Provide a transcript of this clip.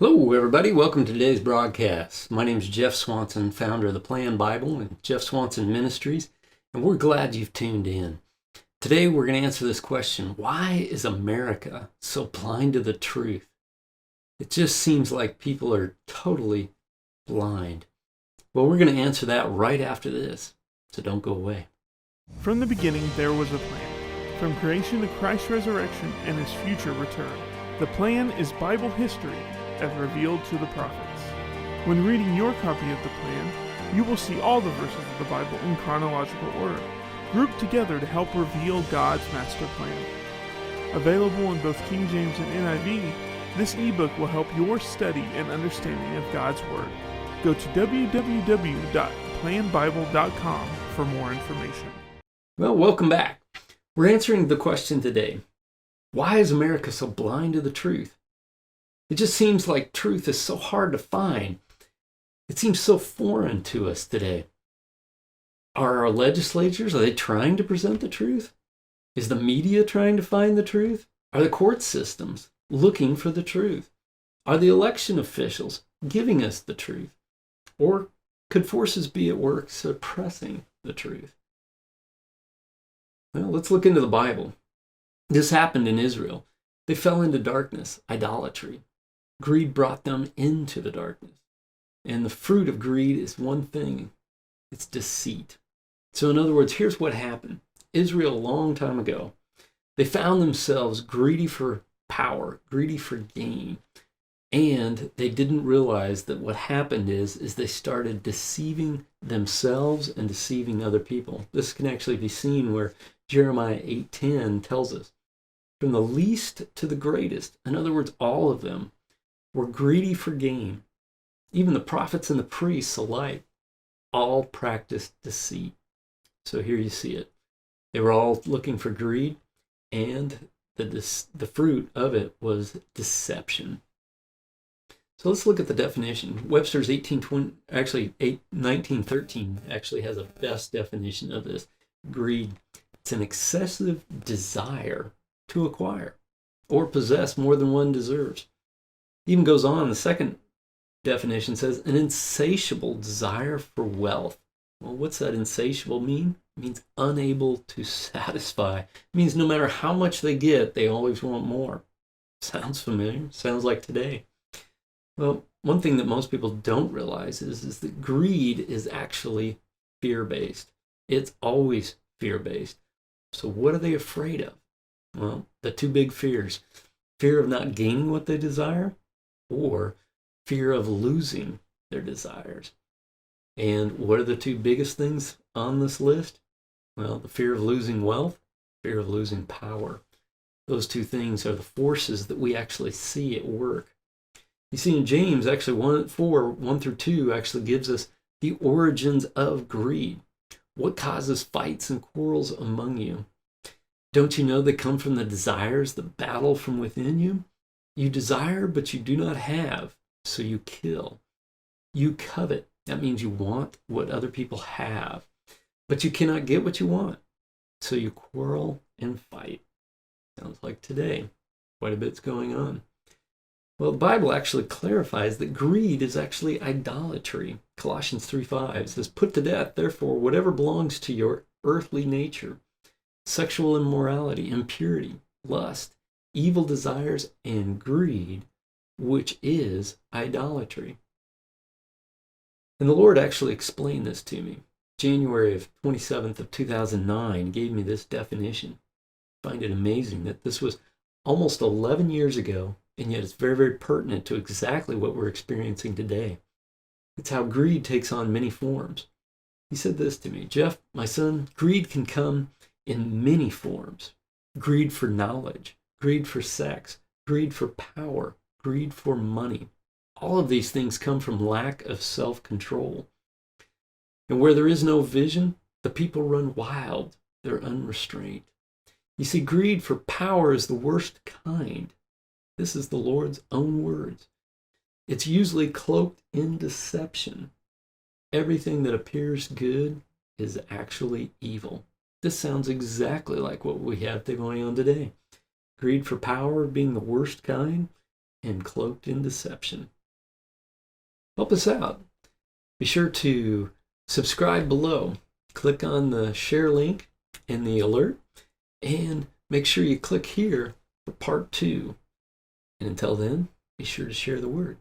Hello, everybody. Welcome to today's broadcast. My name is Jeff Swanson, founder of the Plan Bible and Jeff Swanson Ministries, and we're glad you've tuned in. Today, we're going to answer this question: why is America so blind to the truth? It just seems like people are totally blind. Well, we're going to answer that right after this, so don't go away. From the beginning, there was a plan. From creation to Christ's resurrection and his future return. The plan is Bible history as revealed to the prophets. When reading your copy of the plan, you will see all the verses of the Bible in chronological order, grouped together to help reveal God's master plan. Available in both King James and NIV, this ebook will help your study and understanding of God's Word. Go to www.planbible.com for more information. Well, welcome back. We're answering the question today: why is America so blind to the truth? It just seems like truth is so hard to find. It seems so foreign to us today. Are our legislatures, are they trying to present the truth? Is the media trying to find the truth? Are the court systems looking for the truth? Are the election officials giving us the truth? Or could forces be at work suppressing the truth? Well, let's look into the Bible. This happened in Israel. They fell into darkness, idolatry. Greed brought them into the darkness. And the fruit of greed is one thing: it's deceit. So in other words, here's what happened. Israel, a long time ago, they found themselves greedy for power, greedy for gain. And they didn't realize that what happened is they started deceiving themselves and deceiving other people. This can actually be seen where Jeremiah 8:10 tells us, from the least to the greatest, in other words, all of them, were greedy for gain. Even the prophets and the priests alike all practiced deceit. So here you see it. They were all looking for greed, and the fruit of it was deception. So let's look at the definition. Webster's 1913 actually has a best definition of this. Greed: it's an excessive desire to acquire or possess more than one deserves. Even goes on, the second definition says an insatiable desire for wealth. Well, what's that insatiable mean? It means unable to satisfy. It means no matter how much they get, they always want more. Sounds familiar? Sounds like today. Well, one thing that most people don't realize is that greed is actually fear-based. It's always fear-based. So what are they afraid of? Well, the two big fears: fear of not gaining what they desire, or fear of losing their desires. And what are the two biggest things on this list? Well, the fear of losing wealth, fear of losing power. Those two things are the forces that we actually see at work. You see, in James, actually 1:4-1-2 actually gives us the origins of greed. What causes fights and quarrels among you? Don't you know they come from the desires that battle from within you? You desire, but you do not have, so you kill. You covet. That means you want what other people have, but you cannot get what you want, so you quarrel and fight. Sounds like today. Quite a bit's going on. Well, the Bible actually clarifies that greed is actually idolatry. Colossians 3:5 says, "Put to death, therefore, whatever belongs to your earthly nature: sexual immorality, impurity, lust, evil desires, and greed, which is idolatry." And the Lord actually explained this to me. January 27th of 2009 gave me this definition. I find it amazing that this was almost 11 years ago, and yet it's very, very pertinent to exactly what we're experiencing today. It's how greed takes on many forms. He said this to me: "Jeff, my son, greed can come in many forms. Greed for knowledge, greed for sex, greed for power, greed for money. All of these things come from lack of self-control. And where there is no vision, the people run wild. They're unrestrained." You see, greed for power is the worst kind. This is the Lord's own words. It's usually cloaked in deception. Everything that appears good is actually evil. This sounds exactly like what we have going on today. Greed for power being the worst kind. and cloaked in deception. Help us out. Be sure to subscribe below. Click on the share link and the alert, and make sure you click here for part 2. And until then, be sure to share the word.